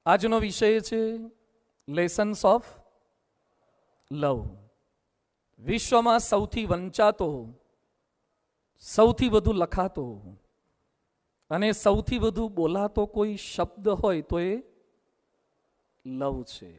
આજનો વિષય છે લેસન્સ ઓફ લવ. વિશ્વમાં સૌથી વંચાતો, સૌથી વધુ લખાતો અને સૌથી વધુ બોલાતો કોઈ શબ્દ હોય તો એ લવ છે.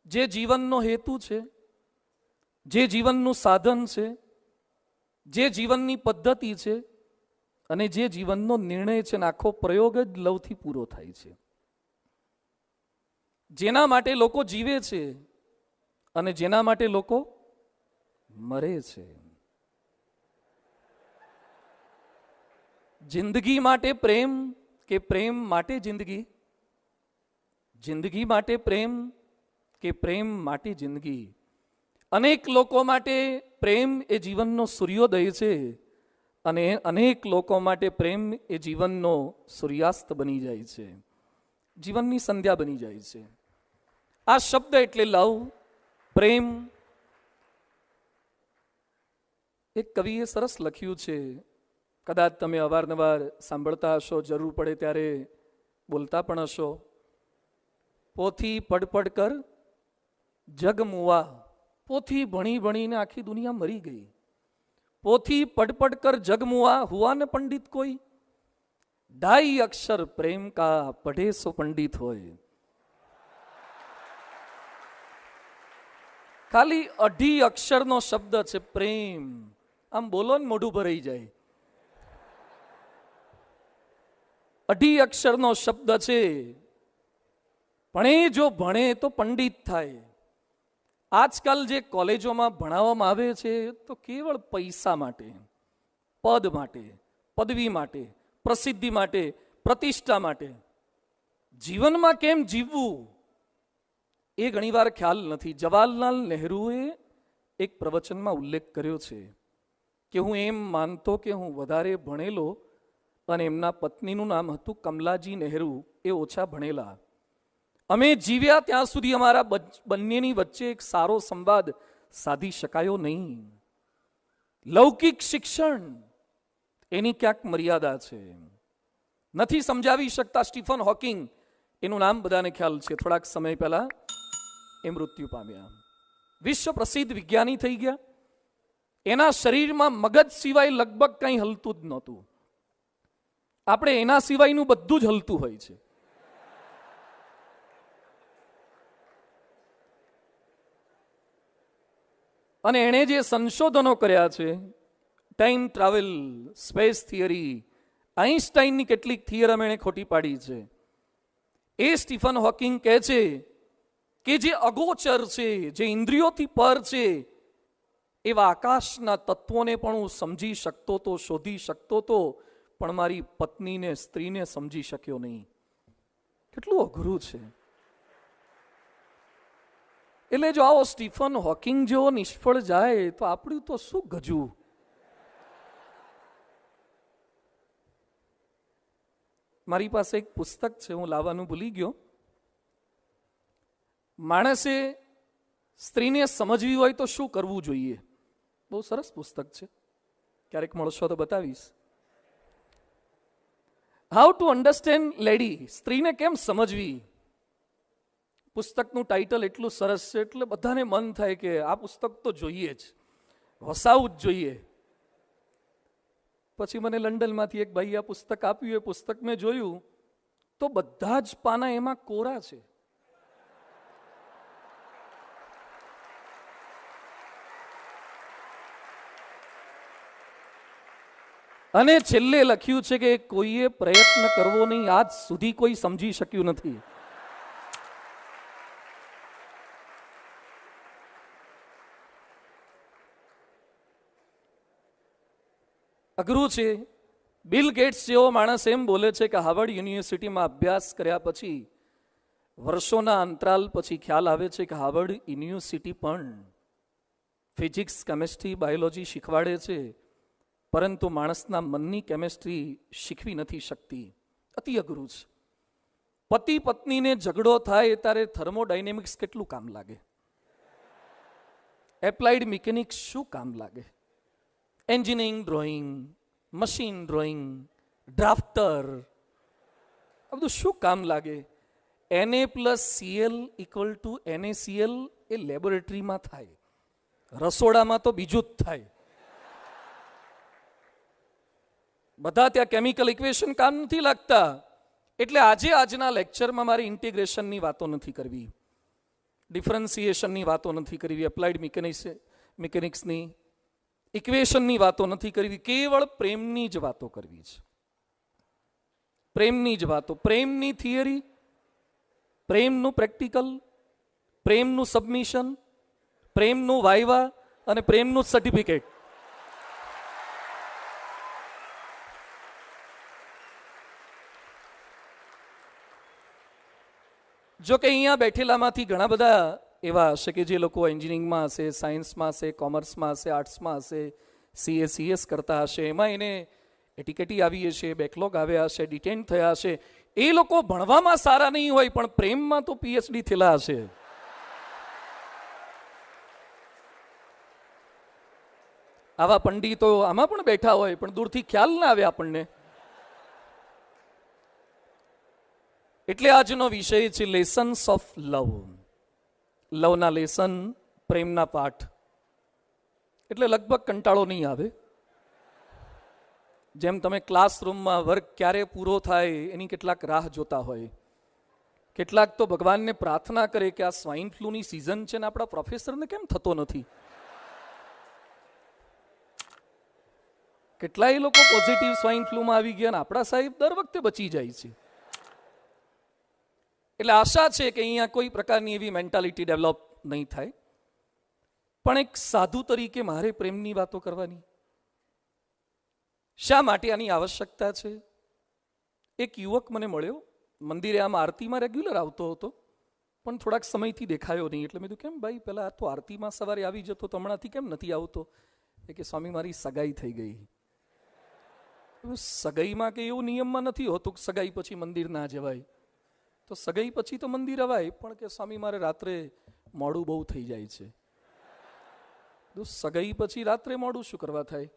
જે જીવનનો હેતુ છે, જે જીવનનું સાધન છે, જે જીવનની પદ્ધતિ છે અને જે જીવનનો નિર્ણય છે, આખો પ્રયોગ જ લવથી પૂરો થાય છે. જેના માટે લોકો જીવે છે અને જેના માટે લોકો મરે છે. જિંદગી માટે પ્રેમ કે પ્રેમ માટે જિંદગી, જિંદગી માટે પ્રેમ કે પ્રેમ માટે જિંદગી. અનેક લોકો માટે પ્રેમ એ જીવનનો સૂર્યોદય છે અને અનેક લોકો માટે પ્રેમ એ જીવનનો સૂર્યાસ્ત બની જાય છે, જીવનની સંધ્યા બની જાય છે. આ શબ્દ એટલે લવ, પ્રેમ. એક કવિએ સરસ લખ્યું છે, કદાચ તમે અવારનવાર સાંભળતા હશો, જરૂર પડે ત્યારે બોલતા પણ હશો. પોથી પડપડ કર જગ મુવા, પોથી ભણી ભણીને આખી દુનિયા મરી ગઈ. પોથી પડપડ કર જગ મુવા, હુઆ ન પંડિત કોઈ, ઢાઈ અક્ષર પ્રેમ કા પઢે સો પંડિત હોય. ખાલી 2.5 અક્ષરનો શબ્દ છે પ્રેમ. આમ બોલો ને મોઢું ભરાઈ જાય. 2.5 અક્ષરનો શબ્દ છે, પણ એ જો ભણે તો પંડિત થાય. આજકાલ જે કોલેજોમાં ભણાવવામાં આવે છે તો કેવળ પૈસા માટે, પદ માટે, પદવી માટે, પ્રસિદ્ધિ માટે, પ્રતિષ્ઠા માટે. જીવનમાં કેમ જીવવું એ ઘણીવાર ખ્યાલ નથી. જવાહરલાલ નહેરુએ એક પ્રવચનમાં ઉલ્લેખ કર્યો છે કે હું એમ માનતો કે હું વધારે ભણેલો અને એમના પત્નીનું નામ હતું કમલાજી નહેરુ, એ ઓછા ભણેલા. અમે જીવ્યા ત્યાં સુધી અમારા બંનેની વચ્ચે એક સારો સંવાદ સાધી શકાયો નહીં. લૌકિક શિક્ષણ એની ક્યાંક મર્યાદા છે, નથી સમજાવી શકતા. સ્ટીફન હોકિંગ, એનું નામ બધાને ખ્યાલ છે, થોડાક સમય પહેલા એ મૃત્યુ પામ્યા. વિશ્વ પ્રસિદ્ધ વિજ્ઞાની થઈ ગયા. એના શરીરમાં મગજ સિવાય લગભગ કંઈ હલતું જ નહોતું. આપણે એના સિવાયનું બધું જ હલતું હોય છે. અને એણે જે સંશોધનો કર્યા છે, ટાઈમ ટ્રાવેલ, સ્પેસ થિયરી, આઈન્સ્ટાઈનની કેટલીક થિયરમ એણે ખોટી પાડી છે. એ સ્ટીફન હોકિંગ કહે છે કે જે અગોચર છે, જે ઇન્દ્રિયોથી પર છે, એવા આકાશના તત્વોને પણ હું સમજી શકતો તો, શોધી શકતો તો, પણ મારી પત્નીને, સ્ત્રીને સમજી શક્યો નહીં. કેટલું અઘરું છે. એટલે જો આવો સ્ટીફન હોકિંગ જેવો નિષ્ફળ જાય તો આપણું તો શું ગજું. મારી પાસે એક પુસ્તક છે, હું લાવવાનું ભૂલી ગયો. માણસે સ્ત્રીને સમજવી હોય તો શું કરવું જોઈએ. બહુ સરસ પુસ્તક છે, ક્યારેક મળશો તો બતાવીશ. હાઉ ટુ અન્ડરસ્ટેન્ડ લેડી, સ્ત્રીને કેમ સમજવી. પુસ્તકનું ટાઇટલ એટલું સરસ છે એટલે બધાને મન થાય કે આ પુસ્તક તો જોઈએ જ, વસાવવું જ જોઈએ. પછી મને લંડનમાંથી એક ભાઈ આ પુસ્તક આપ્યું. એ પુસ્તક મેં જોયું તો બધા જ પાના એમાં કોરા છે. અને છેલ્લે લખ્યું છે કે કોઈએ પ્રયત્ન કરવો નહીં, આજ સુધી કોઈ સમજી શક્યું નથી. અઘરું છે. બિલ ગેટ્સ જેવો માણસ એમ બોલે છે કે હાર્વર્ડ યુનિવર્સિટીમાં અભ્યાસ કર્યા પછી, વર્ષોના અંતરાલ પછી ખ્યાલ આવે છે કે હાર્વર્ડ યુનિવર્સિટી પણ ફિઝિક્સ, કેમેસ્ટ્રી, બાયોલોજી શીખવાડે છે, પરંતુ માણસના મનની કેમેસ્ટ્રી શીખવી નથી શકતી. અતિ અઘરું છે. પતિ પત્નીને ઝઘડો થાય ત્યારે થર્મોડાયનેમિક્સ કેટલું કામ લાગે, એપ્લાઇડ મિકેનિક્સ શું કામ લાગે, engineering drawing, machine drawing, drafter, આ બધું શું કામ લાગે? Na+Cl = NaCl એ લેબોરેટરીમાં થાય, રસોડામાં તો બીજું જ થાય. બધા ત્યાં કેમિકલ ઇક્વેશન કામ નથી લાગતા. એટલે આજના લેક્ચરમાં મારી ઇન્ટિગ્રેશનની વાતો નથી કરવી, ડિફરન્સિએશનની વાતો નથી કરવી, એપ્લાઇડ મિકેનિક્સની ઇક્વેશનની વાતો નથી કરવી, કેવળ પ્રેમની જ વાતો કરવી છે. પ્રેમની જ વાતો, પ્રેમની થિયરી, પ્રેમનું પ્રેક્ટિકલ, પ્રેમનું સબમિશન, પ્રેમનું વાઇવા અને પ્રેમનું સર્ટિફિકેટ. જો કે અહીંયા બેઠેલામાંથી ઘણા બધા એવા હશે કે જે લોકો એન્જિનિયરિંગમાં હશે, સાયન્સમાં હશે, કોમર્સમાં હશે, આર્ટ્સમાં હશે, CS કરતા હશે, એમાં એને એટીકેટી આવી હશે, બેકલોગ આવ્યા હશે, ડિટેન થયા હશે. એ લોકો ભણવામાં સારા નહીં હોય પણ પ્રેમમાં તો PhD થયેલા હશે. આવા પંડિતો આમાં પણ બેઠા હોય પણ દૂરથી ખ્યાલ ના આવે આપણને. એટલે આજનો વિષય છે લેસન્સ ઓફ લવ. લવના લેસન, પ્રેમના પાઠ. એટલે લગભગ કંટાળો નહીં આવે. જેમ તમે ક્લાસરૂમમાં વર્ક ક્યારે પૂરો થાય એની કેટલાક રાહ જોતા હોય, કેટલાક તો ભગવાનને પ્રાર્થના કરે કે આ સ્વાઇન ફ્લૂની સિઝન છે ને આપણા પ્રોફેસરને કેમ થતો નથી. કેટલાય લોકો પોઝિટિવ સ્વાઇન ફ્લૂમાં આવી ગયા ને આપણા સાહેબ દર વખતે બચી જાય છે. એટલે આશા છે કે અહીંયા કોઈ પ્રકારની એવી મેન્ટાલિટી ડેવલપ નહીં થાય. પણ એક સાધુ તરીકે મારે પ્રેમની વાતો કરવાની શા માટે આની આવશ્યકતા છે? એક યુવક મને મળ્યો મંદિરે, આમ આરતીમાં રેગ્યુલર આવતો હતો પણ થોડાક સમયથી દેખાયો નહીં. એટલે મેં કીધું કેમ ભાઈ, પહેલાં તો આરતીમાં સવારે આવી જતો તો હમણાંથી કેમ નથી આવતો? એ કે સ્વામી મારી સગાઈ થઈ ગઈ. સગાઈમાં કે એવું નિયમમાં નથી હોતું કે સગાઈ પછી મંદિર ના જવાય. તો સગાઈ પછી તો મંદિર અવાય પણ કે સ્વામી મારે રાત્રે મોડું બહુ થઈ જાય છે. સગાઈ પછી રાત્રે મોડું શું કરવા થાય?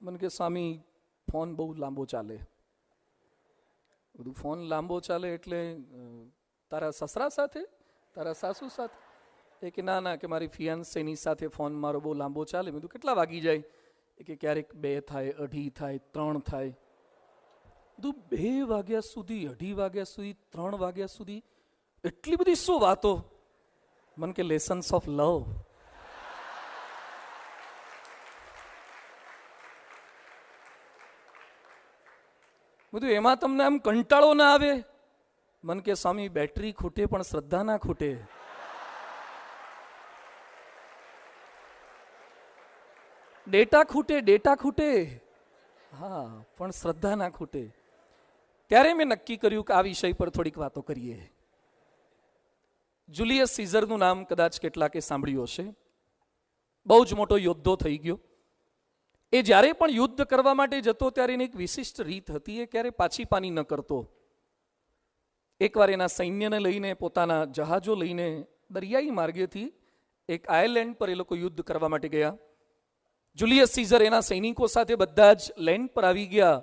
મને કે સ્વામી ફોન બહુ લાંબો ચાલે. બધું ફોન લાંબો ચાલે એટલે તારા સસરા સાથે, તારા સાસુ સાથે? એ કે ના કે મારી ફિયાન્સેની સાથે ફોન મારો બહુ લાંબો ચાલે. મેં કીધું કેટલા વાગી જાય? એ કે ક્યારેક 2 થાય, 2:30 થાય, 3 થાય. બધું 2 વાગ્યા સુધી, 2:30 વાગ્યા સુધી, 3 વાગ્યા સુધી એટલી બધી શું વાતો? મને કે લેસન્સ ઓફ લવ. બધું એમાં તમને આમ કંટાળો ના આવે? મન કે સ્વામી બેટરી ખૂટે પણ શ્રદ્ધા ના ખૂટે. ડેટા ખૂટે, હા, પણ શ્રદ્ધા ના ખૂટે. ત્યારે મેં નક્કી કર્યું કે આ વિષય પર થોડીક વાતો કરીએ. જુલિયસ સીઝરનું નામ કદાચ કેટલાકે સાંભળ્યું હશે. બહુ જ મોટો યોદ્ધો થઈ ગયો. એ જ્યારે પણ યુદ્ધ કરવા માટે જતો ત્યારે એની એક વિશિષ્ટ રીત હતી. એ ક્યારે પાછી પાની ન કરતો. એકવાર એના સૈન્યને લઈને, પોતાના જહાજો લઈને દરિયાઈ માર્ગેથી એક આયર્લેન્ડ પર એ લોકો યુદ્ધ કરવા માટે ગયા. જુલિયસ સીઝર એના સૈનિકો સાથે બધા જ લેન્ડ પર આવી ગયા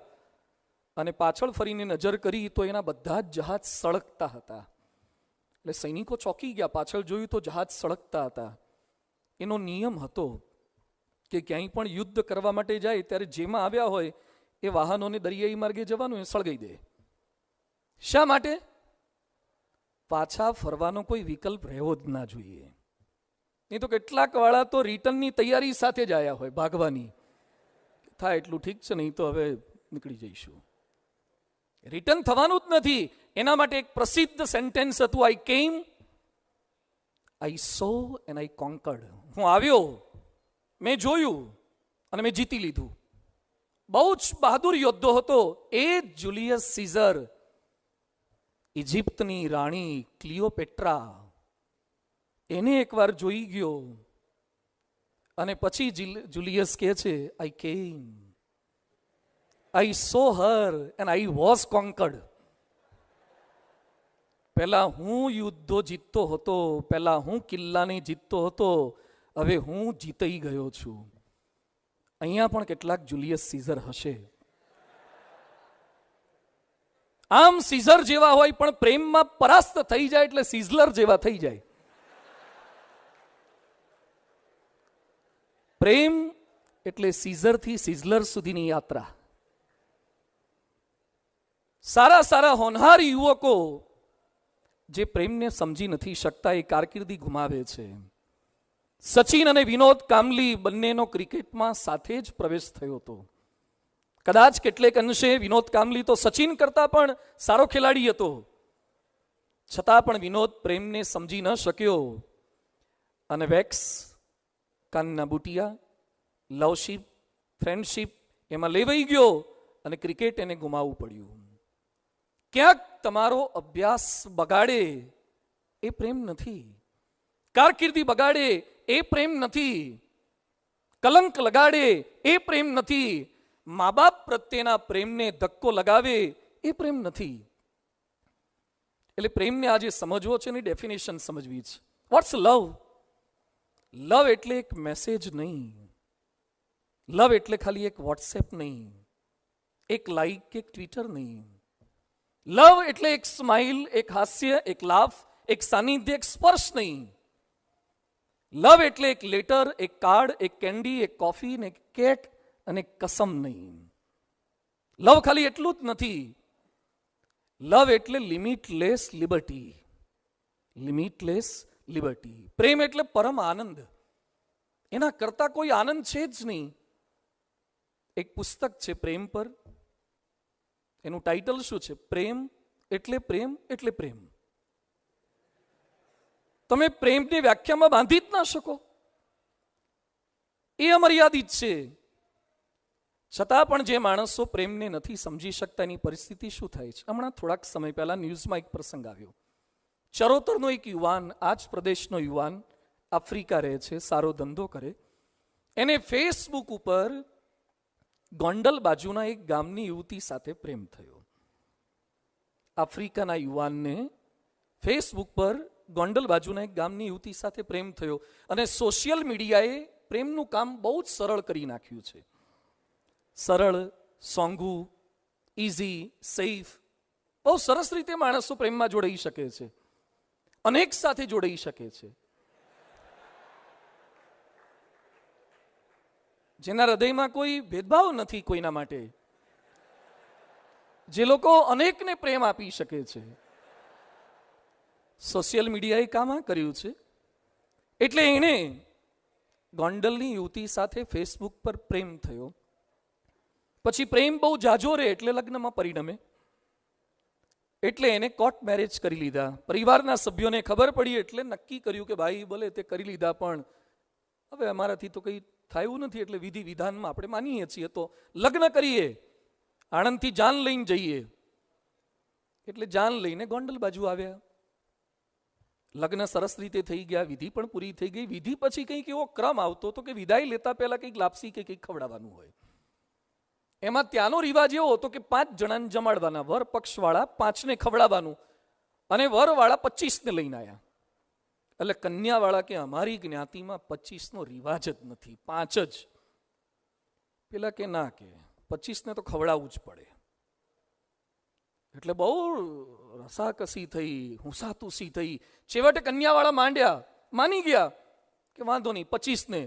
અને પાછળ ફરીને નજર કરી તો એના બધા જ જહાજ સળગતા હતા. એટલે સૈનિકો ચોંકી ગયા. પાછળ જોયું તો જહાજ સળગતા હતા. એનો નિયમ હતો કે ક્યાંય પણ યુદ્ધ કરવા માટે જાય ત્યારે જેમાં આવ્યા હોય એ વાહનોને દરિયાઈ માર્ગે જવાનું, એ સળગાઈ દે. શા માટે? પાછા ફરવાનો કોઈ વિકલ્પ રહેવો જ ના જોઈએ. નહીં તો કેટલાક વાળા તો રિટર્નની તૈયારી સાથે જ આવ્યા હોય, ભાગવાની. થાય એટલું ઠીક છે, નહીં તો હવે નીકળી જઈશું. રિટર્ન થવાનું જ નથી. એના માટે એક પ્રસિદ્ધ સેન્ટેન્સ હતું, આઈ કેમ, આઈ સો એન્ડ આઈ કોન્કર્ડ. હું આવ્યો, મેં જોયું અને મેં જીતી લીધું. બહુ જ બહાદુર યોદ્ધો હતો. એ જુલિયસ સીઝર ઇજિપ્તની રાણી ક્લિયોપેટ્રા એને એકવાર જોઈ ગયો અને પછી જુલિયસ કહે છે, આઈ કેમ, આઈ સો હર એન્ડ આઈ વોઝ કોન્કર્ડ. પહેલા હું યુદ્ધો જીતતો હતો, પહેલા હું કિલ્લાને જીતતો હતો, હવે હું જીતી ગયો છું. અહીંયા પણ કેટલાક જુલિયસ સીઝર હશે. આમ સીઝર જેવા હોય પણ પ્રેમમાં પરાસ્ત થઈ જાય એટલે સિઝલર જેવા થઈ જાય. પ્રેમ એટલે સીઝરથી સિઝલર સુધીની યાત્રા. સારા સારા હોનહાર યુવકો જે પ્રેમને સમજી નથી શકતા એ કારકિર્દી ગુમાવે છે. સચિન અને વિનોદ કાંબલી બંનેનો ક્રિકેટમાં સાથે જ પ્રવેશ થયો હતો. કદાચ કેટલેક અંશે વિનોદ કાંબલી તો સચિન કરતા પણ સારો ખેલાડી હતો, છતાં પણ વિનોદ પ્રેમને સમજી ન શક્યો અને વેક્સ, કાનના બુટિયા, લવશીપ, ફ્રેન્ડશીપ એમાં લેવાઈ ગયો અને ક્રિકેટ એને ગુમાવવું પડ્યું. ક્યાંક તમારો અભ્યાસ બગાડે એ પ્રેમ નથી, કારકિર્દી બગાડે એ પ્રેમ નથી, કલંક લગાડે એ પ્રેમ નથી, મા બાપ પ્રત્યેના પ્રેમને ધક્કો લગાવે એ પ્રેમ નથી. એટલે પ્રેમને આજે સમજવો છે ને ડેફિનેશન સમજવી છે. વોટ્સ લવ? લવ એટલે એક મેસેજ નહીં, લવ એટલે ખાલી એક વોટ્સએપ નહીં, એક લાઈક, એક ટ્વિટર નહીં. લવ એટલે એક સ્માઇલ, એક હાસ્ય, એક લાફ, એક સાનિધ્ય, એક સ્પર્શ નહીં. લવ એટલે એક લેટર, એક કાર્ડ, એક કેન્ડી, એક કોફી ને એક કેક અને કસમ નહીં. લવ ખાલી એટલું જ નથી. લવ એટલે લિમિટલેસ લિબર્ટી, લિમિટલેસ લિબર્ટી. પ્રેમ એટલે પરમ આનંદ, એના કરતા કોઈ આનંદ છે જ નહીં. એક પુસ્તક છે પ્રેમ પર, એનું ટાઇટલ શું છે? પ્રેમ એટલે પ્રેમ એટલે પ્રેમ. તમે પ્રેમની વ્યાખ્યામાં બાંધી જ ના શકો, એ અમર્યાદિત છે. છતાં પણ જે માણસો પ્રેમને નથી સમજી શકતા એની પરિસ્થિતિ શું થાય છે? હમણાં થોડાક સમય પહેલા ન્યૂઝમાં એક પ્રસંગ આવ્યો. ચરોતરનો એક યુવાન, આ જ પ્રદેશનો યુવાન, આફ્રિકા રહે છે, સારો ધંધો કરે, એને ફેસબુક ઉપર ગોંડલ બાજુના એક ગામની યુવતી સાથે પ્રેમ થયો. આફ્રિકાના યુવાનને ફેસબુક પર ગોંડલ બાજુના એક ગામની યુવતી સાથે પ્રેમ થયો અને સોશિયલ મીડિયાએ પ્રેમનું કામ બહુ જ સરળ કરી નાખ્યું છે. સરળ, સોંગું, ઇઝી, સેફ, બહુ સરસ રીતે માણસો પ્રેમમાં જોડાઈ શકે છે, અનેક સાથે જોડાઈ શકે છે. જેના હૃદયમાં કોઈ ભેદભાવ નથી કોઈના માટે, જે લોકો અનેકને પ્રેમ આપી શકે છે. સોશિયલ મીડિયાએ કામ આ કર્યું છે. એટલે એણે ગોંડલની યુવતી સાથે ફેસબુક પર પ્રેમ થયો. પછી પ્રેમ બહુ જાજો રહે એટલે લગ્નમાં પરિણમે, એટલે એને કોર્ટ મેરેજ કરી લીધા. પરિવારના સભ્યોને ખબર પડી એટલે નક્કી કર્યું કે ભાઈ ભલે તે કરી લીધા પણ હવે અમારાથી તો કંઈ થયું નથી, એટલે વિધિ વિધાનમાં આપણે માનીએ છીએ તો લગ્ન કરીએ, આણંદથી જાન લઈને જઈએ. એટલે જાન લઈને ગોંડલ બાજુ આવ્યા. લગ્ન સરસ રીતે થઈ ગયા, વિધિ પણ પૂરી થઈ ગઈ. વિધિ પછી કંઈક એવો ક્રમ આવતો હતો કે વિદાય લેતા પહેલા કંઈક લાપસી કે કંઈક ખવડાવવાનું હોય. એમાં ત્યાંનો રિવાજ એવો હતો કે 5 જણાને જમાડવાના, વર પક્ષવાળા 5ને ખવડાવવાનું અને વરવાળા 25ને લઈને આવ્યા. એટલે કન્યાવાળા કે અમારી જ્ઞાતિમાં 25નો રિવાજ જ નથી, 5 જ. પેલા કે ના, કે 25ને તો ખવડાવવું જ પડે. એટલે બહુ રસાકસી થઈ, હુંસાતુસી થઈ. છેવટે કન્યાવાળા માંડ્યા, માની ગયા કે વાંધો નહીં 25ને.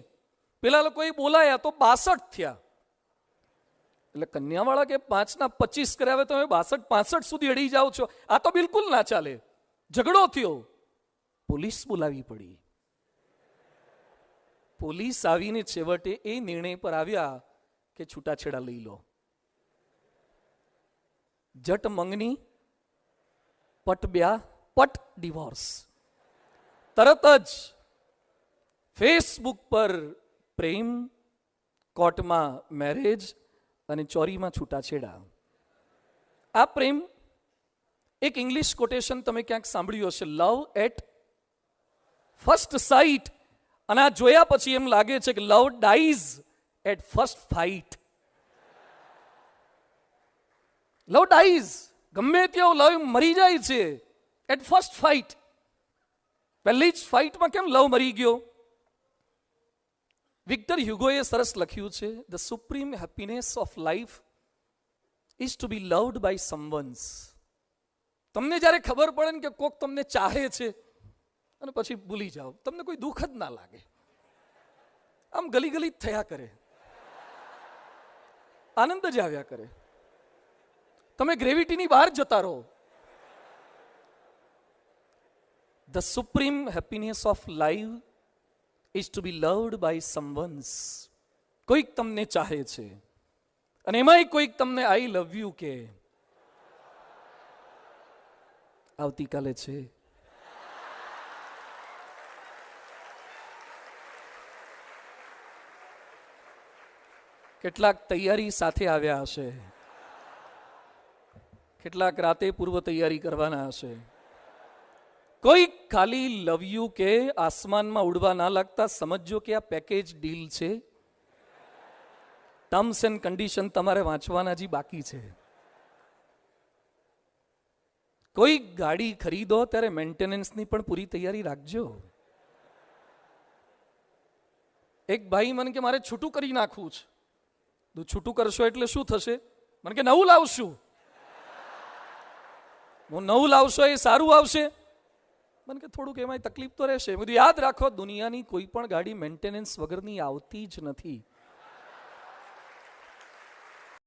પેલા લોકોએ બોલાયા તો 62 થયા. એટલે કન્યાવાળા કે 5ના 25 કર્યા, હવે તમે 62-65 સુધી અડી જાઓ છો, આ તો બિલકુલ ના ચાલે. ઝઘડો થયો, પોલીસ બોલાવી પડી. પોલીસ આવીને છેવટે એ નિર્ણય પર આવ્યા કે છૂટાછેડા લઈ લો. જટ મંગની, પટ બ્યાહ, પટ ડિવોર્સ. તરત જ ફેસબુક પર પ્રેમ, કોર્ટમાં મેરેજ અને ચોરીમાં છૂટાછેડા. આ પ્રેમ, એક ઇંગ્લિશ કોટેશન તમે ક્યાંક સાંભળ્યું હશે, લવ એટ ફર્સ્ટ સાઇટ. અને આ જોયા પછી એમ લાગે છે કે love dies at first fight. Love dies, ગમે ત્યાં લવ મરી જાય છે એટ ફર્સ્ટ ફાઇટ. પહેલી જ ફાઇટમાં કેમ લવ મરી ગયો? વિક્ટર હ્યુગોએ સરસ લખ્યું છે, the supreme happiness of life is to be loved by someone's તમને જ્યારે ખબર પડે ને કે કોક તમને ચાહે છે અને પછી ભૂલી જાઓ, તમને કોઈ દુઃખ જ ના લાગે, આમ ગલી ગલી જ થયા કરે, આનંદ જ આવ્યા કરે, તમે ગ્રેવિટીની બહાર જતા રહો. The supreme happiness of life is to be loved by someone. કોઈક તમને ચાહે છે અને એમાંય કોઈક તમને આઈ લવ યુ કે. આવતીકાલે છે. કેટલાક તૈયારી સાથે આવ્યા હશે, કેટલાક રાતે પૂર્વ તૈયારી કરવાના હશે. કોઈ ખાલી લવ યુ કે આસમાનમાં ઉડવા ના લાગતા સમજો કે આ પેકેજ ડીલ છે. ટર્મ્સ એન્ડ કન્ડિશન તમારે વાંચવાના જ બાકી છે. કોઈ ગાડી ખરીદો ત્યારે મેન્ટેનન્સની પણ પૂરી તૈયારી રાખજો. એક ભાઈ મને કે મારે છૂટું કરી નાખવું છે. તું છૂટું કરશો એટલે શું થશે? મને કે નવું લાવશું. હું નવું લાવશો એ સારું આવશે? મને કે થોડુંક એમાં તકલીફ તો રહેશે. બધું યાદ રાખો, દુનિયાની કોઈ પણ ગાડી મેન્ટેનન્સ વગરની આવતી જ નથી.